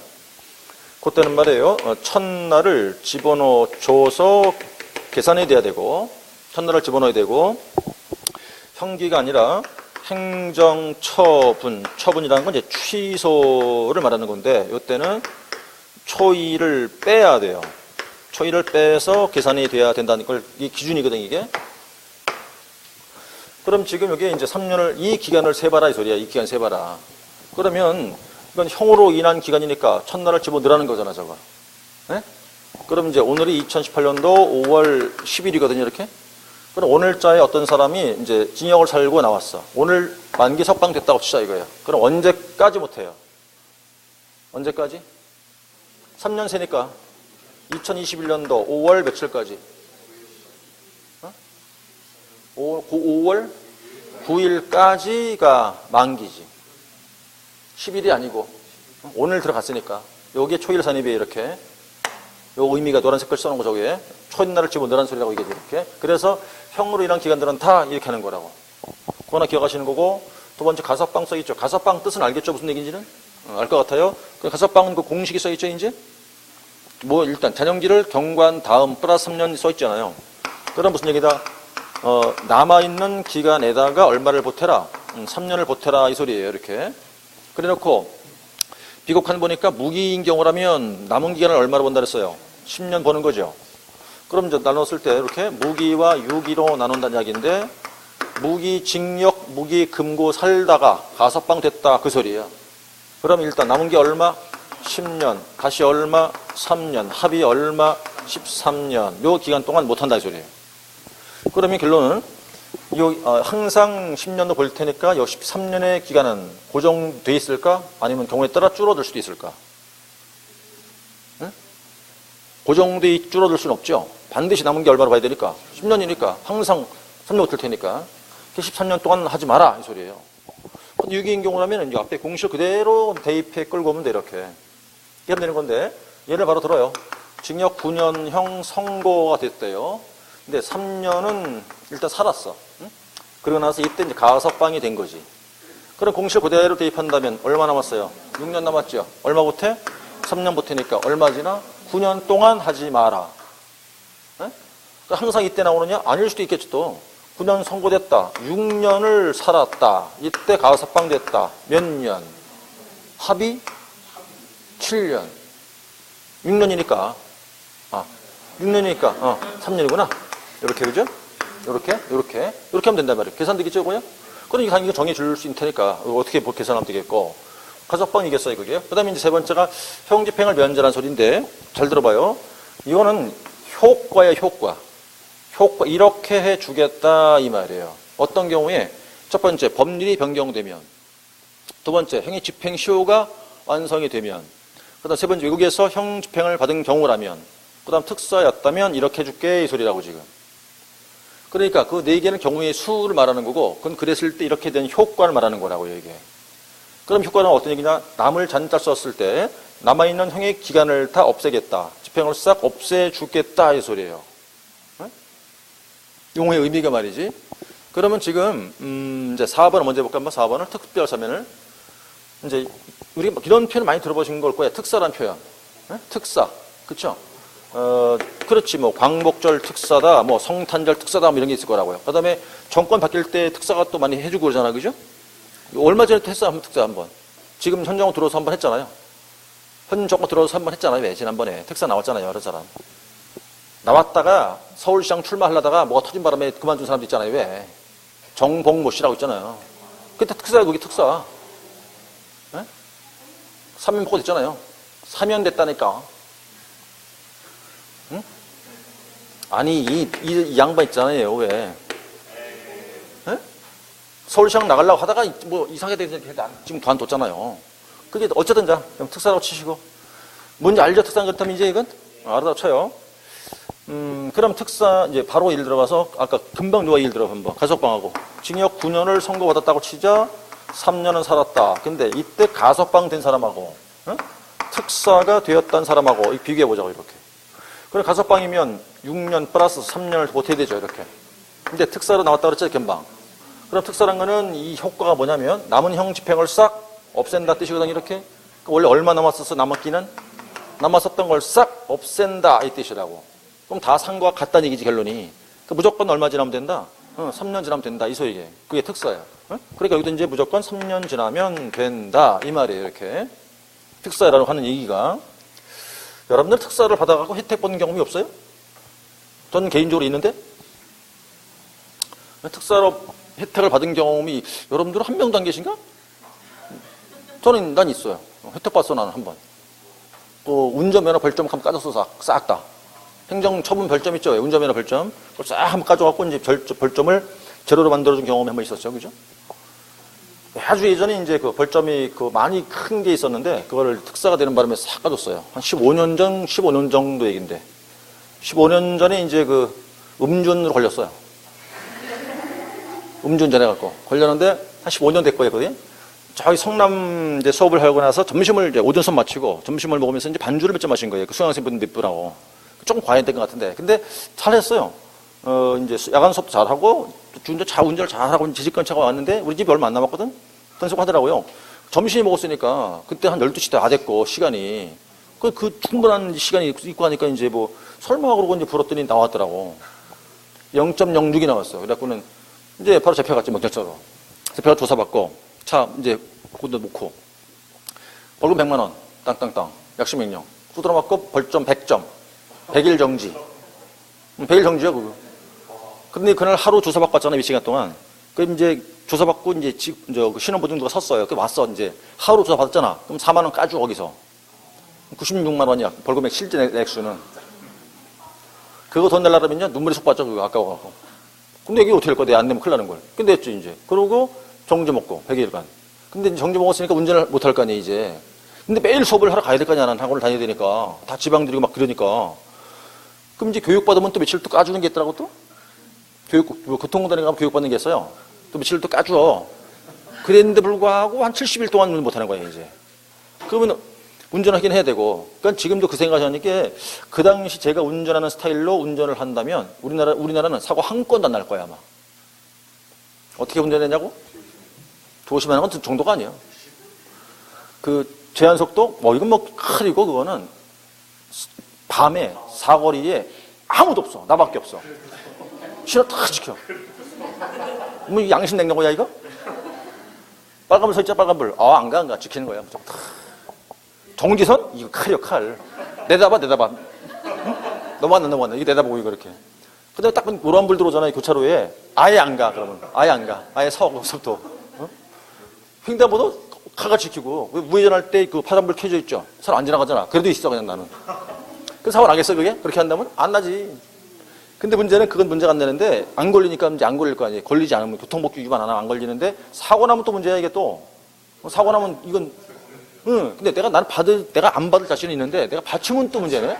S1: 그때는 말이에요. 첫날을 집어넣어줘서 계산이 돼야 되고, 첫날을 집어넣어야 되고, 형기가 아니라 행정처분. 처분이라는 건 이제 취소를 말하는 건데, 이때는 초일을 빼야 돼요. 초일을 빼서 계산이 돼야 된다는 걸, 이 기준이거든, 이게. 그럼 지금 여기 이제 3년을, 이 기간을 세봐라, 이 소리야. 이 기간 세봐라. 그러면 이건 형으로 인한 기간이니까 첫날을 집어넣으라는 거잖아, 저거. 네? 그럼 이제 오늘이 2018년도 5월 10일이거든요, 이렇게. 그럼 오늘자에 어떤 사람이 이제 징역을 살고 나왔어. 오늘 만기 석방됐다고 치자 이거예요. 그럼 언제까지 못해요? 언제까지? 3년 세니까 2021년도 5월 며칠까지? 5월 9일까지가 만기지. 10일이 아니고 오늘 들어갔으니까 여기에 초일 산입에 이렇게 요 의미가 노란색을 써놓은 거 저기에 초인날을 집어넣으라는 소리라고 이게 이렇게. 그래서 형으로 인한 기간들은 다 이렇게 하는 거라고. 그거 하나 기억하시는 거고, 두 번째 가석방 써있죠. 가석방 뜻은 알겠죠? 무슨 얘기인지는? 알 것 같아요. 그 가석방은 그 공식이 써있죠, 이제? 뭐 일단 잔영기를 경관 다음 플러스 3년 써있잖아요. 그럼 무슨 얘기다? 남아있는 기간에다가 얼마를 보태라? 3년을 보태라 이 소리예요. 이렇게. 그래 놓고 비곡한 보니까 무기인 경우라면 남은 기간을 얼마로 본다 그랬어요? 10년 보는 거죠. 그럼 이제 나눴을 때 이렇게 무기와 유기로 나눈다는 이야기인데, 무기 징역, 무기 금고 살다가 가석방 됐다 그 소리예요. 그럼 일단 남은 게 얼마? 10년, 다시 얼마? 3년, 합이 얼마? 13년. 요 기간 동안 못한다 이 소리예요. 그러면 결론은 항상 10년도 볼 테니까 요 13년의 기간은 고정돼 있을까? 아니면 경우에 따라 줄어들 수도 있을까? 응? 고정돼 줄어들 수는 없죠. 반드시 남은 게 얼마로 봐야 되니까? 10년이니까 항상 3년 못할 테니까 13년 동안 하지 마라 이 소리예요. 유기인 경우라면 이 앞에 공식 그대로 대입해 끌고 오면 돼 이렇게. 이렇게 하면 되는 건데 예를 바로 들어요. 징역 9년형 선고가 됐대요. 근데 3년은 일단 살았어. 응? 그러고 나서 이때 이제 가석방이 된 거지. 그럼 공실 그대로 대입한다면 얼마 남았어요? 6년 남았죠. 얼마 보태? 3년 보태니까 얼마 지나? 9년 동안 하지 마라. 응? 항상 이때 나오느냐? 아닐 수도 있겠지 또. 9년 선고됐다. 6년을 살았다. 이때 가석방 됐다. 몇 년? 합의? 7년. 6년이니까. 6년이니까 3년이구나. 이렇게 그죠? 이렇게 하면 된단 말이에요. 계산되겠죠, 그거요? 그럼 이거 정해줄 수 있는 테니까 어떻게 계산하면 되겠고. 가석방이겠어요, 그게. 그 다음에 이제 세 번째가 형집행을 면제라는 소리인데 잘 들어봐요. 이거는 효과예요, 효과. 이렇게 해주겠다 이 말이에요. 어떤 경우에 첫 번째 법률이 변경되면, 두 번째 형의 집행 시효가 완성이 되면, 그 다음 세 번째 외국에서 형 집행을 받은 경우라면, 그 다음 특사였다면 이렇게 해줄게 이 소리라고 지금. 그러니까 그 네 개는 경우의 수를 말하는 거고, 그건 그랬을 때 이렇게 된 효과를 말하는 거라고요 이게. 그럼 효과는 어떤 얘기냐? 남을 잔뜩 썼을 때 남아있는 형의 기간을 다 없애겠다. 집행을 싹 없애주겠다 이 소리예요. 용어의 의미가 말이지. 그러면 지금 이제 4번을 먼저 해볼까? 한번 4번을 특별 사면을 이제 우리 이런 표현 많이 들어보신 걸 거예요. 특사란 표현. 특사, 그렇죠? 그렇지 뭐 광복절 특사다, 뭐 성탄절 특사다, 뭐 이런 게 있을 거라고요. 그다음에 정권 바뀔 때 특사가 또 많이 해주고 그러잖아, 그죠? 얼마 전에 했어 한번 특사 한번. 지금 현 정권 들어서 한번 했잖아요. 현 정권 들어서 한번 했잖아요. 왜 지난번에 특사 나왔잖아요, 여러 사람. 나왔다가 서울시장 출마하려다가 뭐가 터진 바람에 그만둔 사람도 있잖아요. 왜? 정봉모 씨라고 있잖아요. 그때 특사야, 그게 특사. 네? 사면 보고 됐잖아요. 사면 됐다니까. 응? 아니 이 양반 있잖아요. 왜? 네? 서울시장 나가려고 하다가 뭐 이상하게 돼서 지금 관뒀잖아요. 그게 어쨌든 자 그럼 특사라고 치시고. 뭔지 알죠? 특사는 그렇다면 이제 이건 알아서 쳐요. 그럼 특사, 이제 바로 예를 들어가서, 아까 금방 누가 예를 들어 한번, 가석방하고, 징역 9년을 선고받았다고 치자, 3년은 살았다. 근데 이때 가석방 된 사람하고, 특사가 되었다는 사람하고, 비교해보자고, 이렇게. 그럼 가석방이면 6년 플러스 3년을 보태야 되죠, 이렇게. 근데 특사로 나왔다 그랬죠, 금방. 그럼 특사란 거는 이 효과가 뭐냐면, 남은 형 집행을 싹 없앤다 뜻이거든요, 이렇게. 원래 얼마 남았었어, 남았기는? 남았었던 걸 싹 없앤다, 이 뜻이라고. 그럼 다 산 거와 같다는 얘기지, 결론이. 무조건 얼마 지나면 된다? 3년 지나면 된다, 이 소리게. 그게 특사야. 그러니까 여기도 이제 무조건 3년 지나면 된다, 이 말이에요, 이렇게. 특사라고 하는 얘기가. 여러분들 특사를 받아가고 혜택 받는 경험이 없어요? 전 개인적으로 있는데? 특사로 혜택을 받은 경험이 여러분들은 한 명도 안 계신가? 난 있어요. 혜택 봤어, 나는 한 번. 또 운전면허 벌점 한번 까졌어, 싹 다. 행정처분 별점 있죠? 운전면허 별점. 그걸 싹 한번 까져갖고 이제 벌점을 제로로 만들어준 경험이 한 번 있었죠. 그죠? 아주 예전에 이제 그 벌점이 많이 큰 게 있었는데, 그거를 특사가 되는 바람에 싹 까졌어요. 한 15년 정도 얘기인데. 15년 전에 이제 음주운으로 걸렸어요. 음주운전 해갖고. 걸렸는데 한 15년 됐고 했거든요. 저기 성남 이제 수업을 하고 나서 점심을 이제 오전 수업 마치고 점심을 먹으면서 이제 반주를 몇 잔 마신 거예요. 그 수강생분들 몇 분하고. 조금 과했던 것 같은데. 근데 잘했어요. 이제 야간 수업도 잘하고, 운전을 잘하고, 지식건차가 왔는데, 우리 집이 얼마 안 남았거든? 단속 하더라고요. 점심에 먹었으니까, 그때 한 12시 다 됐고, 시간이. 그 충분한 시간이 있고 하니까 이제 뭐, 설마 그러고 이제 불었더니 나왔더라고. 0.06이 나왔어. 그래갖고는 이제 바로 잡혀갔지, 경찰서로. 잡혀가 조사받고, 차 이제 고도 놓고, 벌금 100만 원, 땅땅땅, 약식명령. 두드러 맞고 벌점 100점, 100일 정지. 100일 정지야, 그거. 근데 그날 하루 조사받고 왔잖아, 몇 시간 동안. 그 이제 조사받고 이제 그 신원보증 누가 섰어요. 그 왔어, 이제. 하루 조사받았잖아. 그럼 4만 원 까줘, 거기서. 96만 원이야, 벌금액 실제 액수는. 그거 돈 내려면요, 눈물이 속 빠져, 그거 아까워갖고. 근데 이게 어떻게 할 거야? 내가 안 내면 큰일 나는 걸. 근데 했지, 이제. 그러고 정지 먹고, 100일간. 근데 이제 정지 먹었으니까 운전을 못 할 거 아니야, 이제. 근데 매일 수업을 하러 가야 될 거 아니야, 난 학원을 다녀야 되니까. 다 지방들이고 막 그러니까. 그럼 이제 교육받으면 또 며칠 또 까주는 게 있더라고, 또? 교통공단에 가면 교육받는 게 있어요. 또 며칠 또 까줘. 그랬는데 불구하고 한 70일 동안 운전 못 하는 거예요, 이제. 그러면 운전하긴 해야 되고. 그러니까 지금도 그 생각하니까 그 당시 제가 운전하는 스타일로 운전을 한다면 우리나라는 사고 한 건도 안 날 거야, 아마. 어떻게 운전했냐고? 조심하는 건 정도가 아니에요. 그 제한속도, 이건 칼이고, 그거는 밤에 사거리에 아무도 없어. 나밖에 없어. 신호 탁 지켜. 뭐 양심 냉장고야, 이거? 빨간불 서 있자, 빨간불. 안 가. 지키는 거야. 정지선? 이거 칼이요, 칼. 내다봐. 응? 넘어왔나. 이거 내다보고 이거 이렇게. 근데 딱 노란불 들어오잖아, 이 교차로에. 아예 안 가, 그러면. 아예 안 가. 아예 서부터. 횡단보도 칼가 지키고. 우회전할 때 그 파란불 켜져 있죠. 사람 안 지나가잖아. 그래도 있어, 그냥 나는. 그 사고 나겠어, 그게? 그렇게 한다면? 안 나지. 근데 문제는 그건 문제가 안 되는데, 안 걸리니까 이제 안 걸릴 거 아니에요. 걸리지 않으면, 교통법규 위반 안 하면 안 걸리는데, 사고 나면 또 문제야, 이게 또. 사고 나면 이건, 근데 내가 안 받을 자신이 있는데, 내가 받치면 또 문제네?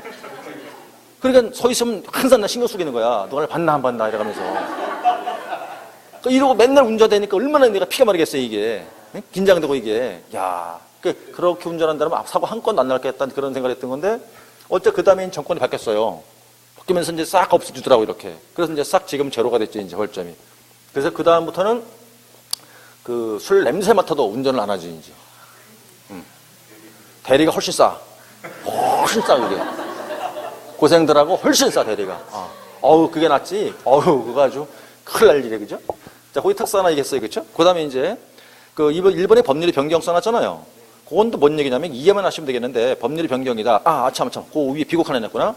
S1: 그러니까 서 있으면 항상 나 신경 쓰게 되는 거야. 너가 받나, 안 받나, 이래가면서. 그러니까 이러고 맨날 운전되니까 얼마나 내가 피가 마르겠어요, 이게. 긴장되고, 이게. 야, 그렇게 운전한다면 사고 한 건도 안 날겠다는 그런 생각을 했던 건데, 어째 그 다음에 정권이 바뀌었어요. 바뀌면서 이제 싹 없애주더라고, 이렇게. 그래서 이제 싹 지금 제로가 됐죠, 이제 벌점이. 그래서 그 다음부터는 그 술 냄새 맡아도 운전을 안 하지, 이제. 대리가 훨씬 싸. 훨씬 싸, 그게. 고생들하고 훨씬 싸, 대리가. 그게 낫지. 그거 아주 큰일 날 일이야, 그죠? 자, 거기 특사 하나 얘기했어요, 그죠? 그 다음에 이제, 일본의 법률이 변경 써놨잖아요. 그건 또 뭔 얘기냐면, 이해만 하시면 되겠는데, 법률이 변경이다. 참. 그 위에 비곡 하나 냈구나.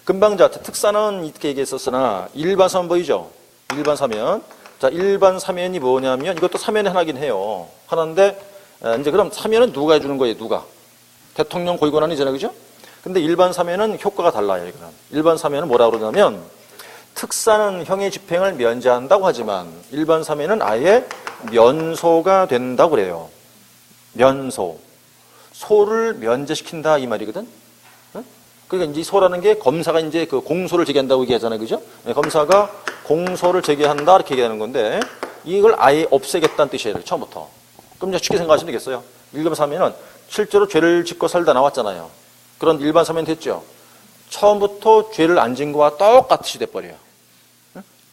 S1: 금방 특사는 이렇게 얘기했었으나, 일반 사면 보이죠? 일반 사면. 자, 일반 사면이 뭐냐면, 이것도 사면이 하나긴 해요. 하나인데, 이제 그럼 사면은 누가 해주는 거예요, 누가? 대통령 고위권한이잖아요, 그죠? 근데 일반 사면은 효과가 달라요, 이거는. 일반 사면은 뭐라고 그러냐면, 특사는 형의 집행을 면제한다고 하지만, 일반 사면은 아예 면소가 된다고 그래요. 면소. 소를 면제시킨다, 이 말이거든? 그러니까 이제 소라는 게 검사가 이제 그 공소를 제기한다고 얘기하잖아요, 그죠? 검사가 공소를 제기한다, 이렇게 얘기하는 건데, 이걸 아예 없애겠다는 뜻이에요, 처음부터. 그럼 이제 쉽게 생각하시면 되겠어요. 일반 사면은 실제로 죄를 짓고 살다 나왔잖아요. 그런 일반 사면 됐죠. 처음부터 죄를 안 진 거와 똑같이 돼버려요.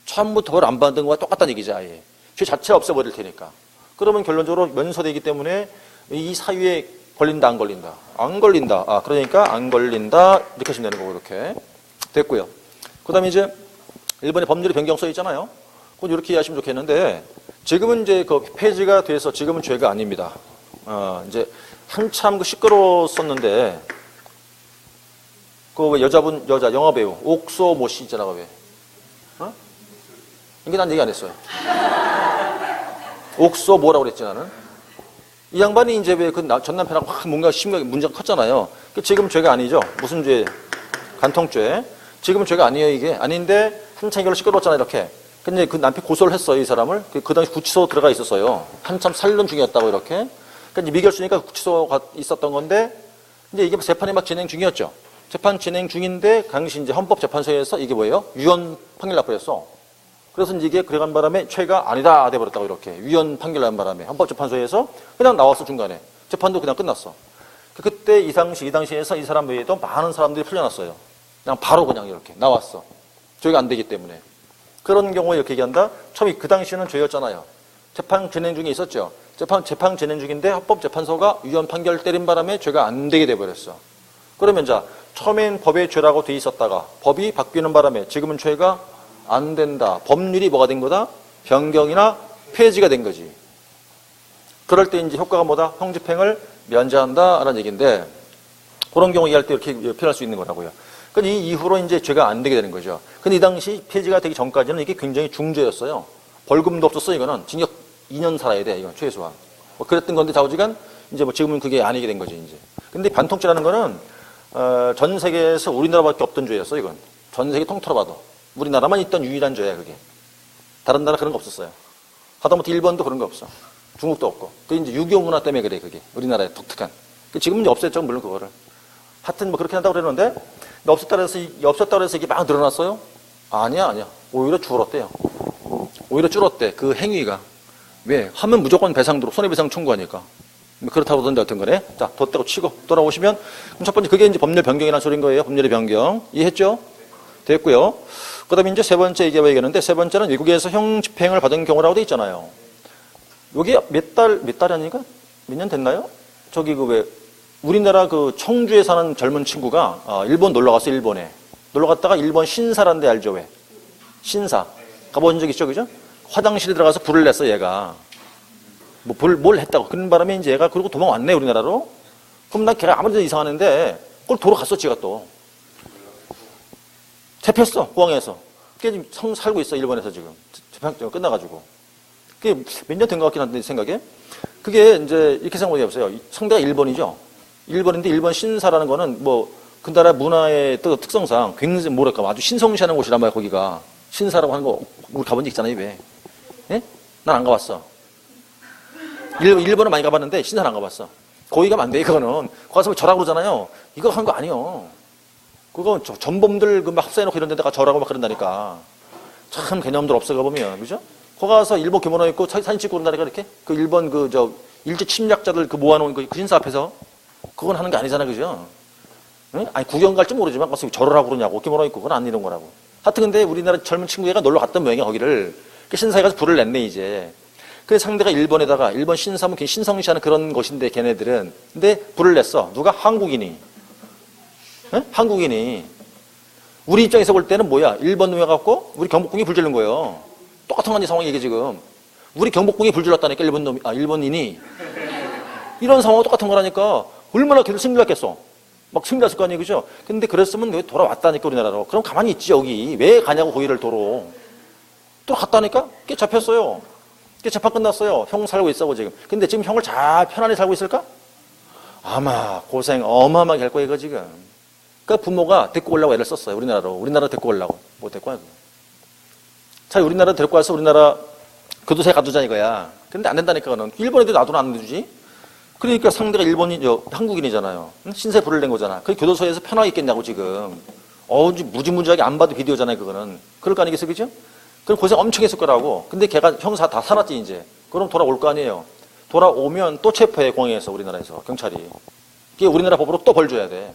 S1: 처음부터 그걸 안 받은 거와 똑같다는 얘기죠, 아예. 죄 자체를 없애버릴 테니까. 그러면 결론적으로 면소되기 때문에 이 사유에 걸린다, 안 걸린다? 안 걸린다. 그러니까 안 걸린다. 이렇게 하시면 되는 거고, 이렇게. 됐고요. 그 다음에 이제 일본의 법률이 변경 써 있잖아요. 그건 이렇게 이해하시면 좋겠는데, 지금은 이제 그 폐지가 돼서 지금은 죄가 아닙니다. 이제 한참 시끄러웠었는데, 여자 영화배우, 옥소 모 씨 있잖아, 왜? 이게 난 얘기 안 했어요. 옥소 뭐라고 그랬지, 나는? 이 양반이 이제 왜 전 남편하고 뭔가 심각하게 문제가 컸잖아요. 지금 죄가 아니죠. 무슨 죄? 간통죄. 지금은 죄가 아니에요, 이게. 아닌데, 한참 이걸로 시끄러웠잖아요, 이렇게. 근데 그 남편 고소를 했어요, 이 사람을. 그 당시 구치소 들어가 있었어요. 한참 살던 중이었다고, 이렇게. 그러니까 미결수니까 구치소가 있었던 건데, 이제 이게 재판이 막 진행 중이었죠. 재판 진행 중인데, 당시 이제 헌법재판소에서 이게 뭐예요? 유언 판결 나버렸어. 그래서 이제 이게 그래간 바람에 죄가 아니다 돼버렸다고 이렇게 위헌 판결 난 바람에 헌법재판소에서 그냥 나왔어 중간에 재판도 그냥 끝났어. 그때 이 당시에서 이 사람 외에도 많은 사람들이 풀려났어요. 그냥 바로 그냥 이렇게 나왔어. 죄가 안 되기 때문에. 그런 경우에 이렇게 얘기한다. 처음에 그 당시에는 죄였잖아요. 재판 진행 중에 있었죠. 재판 진행 중인데 헌법재판소가 위헌 판결 때린 바람에 죄가 안 되게 돼버렸어. 그러면 자 처음엔 법에 죄라고 돼 있었다가 법이 바뀌는 바람에 지금은 죄가 안 된다. 법률이 뭐가 된 거다? 변경이나 폐지가 된 거지. 그럴 때 이제 효과가 뭐다? 형집행을 면제한다라는 얘기인데 그런 경우 얘기할 때 이렇게 표현할 수 있는 거라고요. 그러니까 이 이후로 이제 죄가 안 되게 되는 거죠. 근데 이 당시 폐지가 되기 전까지는 이게 굉장히 중죄였어요. 벌금도 없었어. 이거는 징역 2년 살아야 돼. 이건 최소한. 뭐 그랬던 건데 좌우지간 이제 뭐 지금은 그게 아니게 된 거지 이제. 근데 반통죄라는 거는 전 세계에서 우리나라밖에 없던 죄였어. 이건 전 세계 통틀어 봐도 우리나라만 있던 유일한 죄야 그게. 다른 나라 그런 거 없었어요. 하다못해 일본도 그런 거 없어. 중국도 없고. 그게 이제 유교 문화 때문에 그래 그게. 우리나라의 독특한. 지금은 이제 없앴죠 물론 그거를. 하여튼 뭐 그렇게 한다고 그랬는데 없었다 그래서 이게 막 늘어났어요? 아니야. 오히려 줄었대요. 오히려 줄었대. 그 행위가. 왜? 하면 무조건 배상 들어. 손해배상 청구하니까. 그렇다고 그러던데 어떤 거네? 자, 뒀다고 치고 돌아오시면 그럼 첫 번째 그게 이제 법률 변경이라는 소리인 거예요. 법률의 변경. 이해했죠? 됐고요. 그 다음에 이제 세 번째 얘기해봐 얘기하는데 세 번째는 외국에서 형 집행을 받은 경우라고 돼 있잖아요. 여기 몇 달 아니니까 몇 년 됐나요? 저기 그 왜 우리나라 그 청주에 사는 젊은 친구가 일본 놀러 갔어요. 일본에. 놀러 갔다가 일본 신사라는 데 알죠? 왜? 신사. 가본 적 있죠? 그죠? 화장실에 들어가서 불을 냈어 얘가. 뭘 했다고. 그런 바람에 이제 얘가 그리고 도망왔네 우리나라로. 그럼 난 걔가 아무래도 이상하는데 그걸 돌아갔어 지가 또. 잡혔어 공항에서. 그게 지금 살고 있어 일본에서 지금. 재판 끝나가지고. 그게 몇 년 된 것 같긴 한데 생각에. 그게 이제 이렇게 생각해보세요. 상대가 일본이죠. 일본인데 일본 신사라는 거는 뭐 그 나라 문화의 특성상 굉장히 뭐랄까 아주 신성시하는 곳이란 말이야 거기가. 신사라고 하는 거 우리 가본 적 있잖아요 왜? 예? 난 안 가봤어. 일본은 많이 가봤는데 신사는 안 가봤어. 거기 가면 안 돼 그거는. 거기 가서 절하고 그러잖아요. 이거 하는 거 아니에요. 그거 전범들 막 합사해놓고 이런 데다가 절하고 막 그런다니까. 참 개념들 없어가 보면 그죠? 거기 가서 일본 기모노 입고 사진 찍고 그런다니까 이렇게. 그 일본 일제 침략자들 그 모아놓은 그 신사 앞에서 그건 하는 게 아니잖아 그죠? 응? 아니 구경 갈지 모르지만 가서 절을 하고 그러냐고 기모노 입고 그건 안 이런 거라고. 하여튼 근데 우리나라 젊은 친구가 놀러 갔던 모양이야 거기를. 그 신사에 가서 불을 냈네 이제. 그래서 상대가 일본에다가 일본 신사면 굉장히 신성시하는 그런 것인데 걔네들은. 근데 불을 냈어. 누가? 한국인이. 응? 한국인이. 우리 입장에서 볼 때는 뭐야? 일본 놈이 갖고 우리 경복궁이 불 지른 거예요. 똑같은 상황이 이게 지금. 우리 경복궁이 불 질렀다니까 일본인이. 이런 상황과 똑같은 거라니까 얼마나 걔들 승리했겠어. 막 승리했을 거 아니에요 그죠? 근데 그랬으면 왜 돌아왔다니까 우리나라로. 그럼 가만히 있지 여기. 왜 가냐고 거기를 도로. 또 갔다니까? 걔 잡혔어요. 걔 재판 끝났어요. 형 살고 있어 지금. 근데 지금 형을 잘 편안히 살고 있을까? 아마 고생 어마어마하게 할 거예요 이거 지금. 그 부모가 데리고 오려고 애를 썼어요 우리나라로. 우리나라 데리고 오려고. 못 데리고 와요. 자 우리나라 데리고 와서 우리나라 교도소에 가두자 이거야. 근데 안 된다니까 그거는. 일본 애들 놔두면 안 되지. 그러니까 상대가 한국인이잖아요. 신세 불을 낸 거잖아. 그 교도소에서 편하게 있겠냐고 지금. 무지무지하게 안 봐도 비디오잖아요 그거는. 그럴 거 아니겠어요 그죠? 그럼 고생 엄청 했을 거라고. 근데 걔가 형사 다 살았지 이제. 그럼 돌아올 거 아니에요. 돌아오면 또 체포해 공항에서 우리나라에서 경찰이. 그게 우리나라 법으로 또 벌 줘야 돼.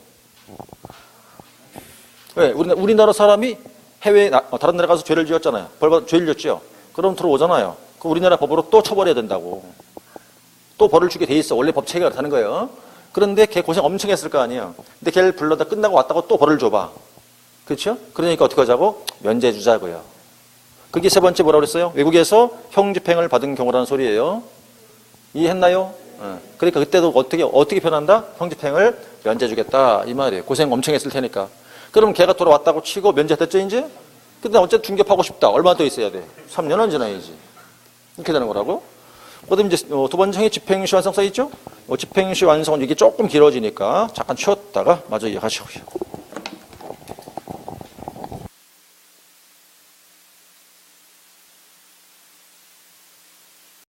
S1: 왜? 우리나라 사람이 해외에 다른 나라 가서 죄를 지었잖아요. 죄를 지었죠. 그럼 들어오잖아요. 그 우리나라 법으로 또 처벌해야 된다고. 또 벌을 주게 돼 있어. 원래 법 체계가 그렇다는 거예요. 그런데 걔 고생 엄청 했을 거 아니에요. 근데 걔를 불러다 끝나고 왔다고 또 벌을 줘봐. 그렇죠? 그러니까 어떻게 하자고? 면제해 주자고요. 그게 세 번째 뭐라고 그랬어요? 외국에서 형 집행을 받은 경우라는 소리예요. 이해했나요? 그러니까 그때도 어떻게 표현한다? 형 집행을 면제해 주겠다 이 말이에요. 고생 엄청 했을 테니까. 그럼 걔가 돌아왔다고 치고 면제했댔죠 이제? 근데 어쨌든 중개하고 싶다. 얼마 더 있어야 돼? 3년은 지나야지. 이렇게 되는 거라고. 그다음에 이제 두 번째 형의 집행시 완성 써 있죠? 집행시 완성은 이게 조금 길어지니까 잠깐 쉬었다가 마저 이어가시고요.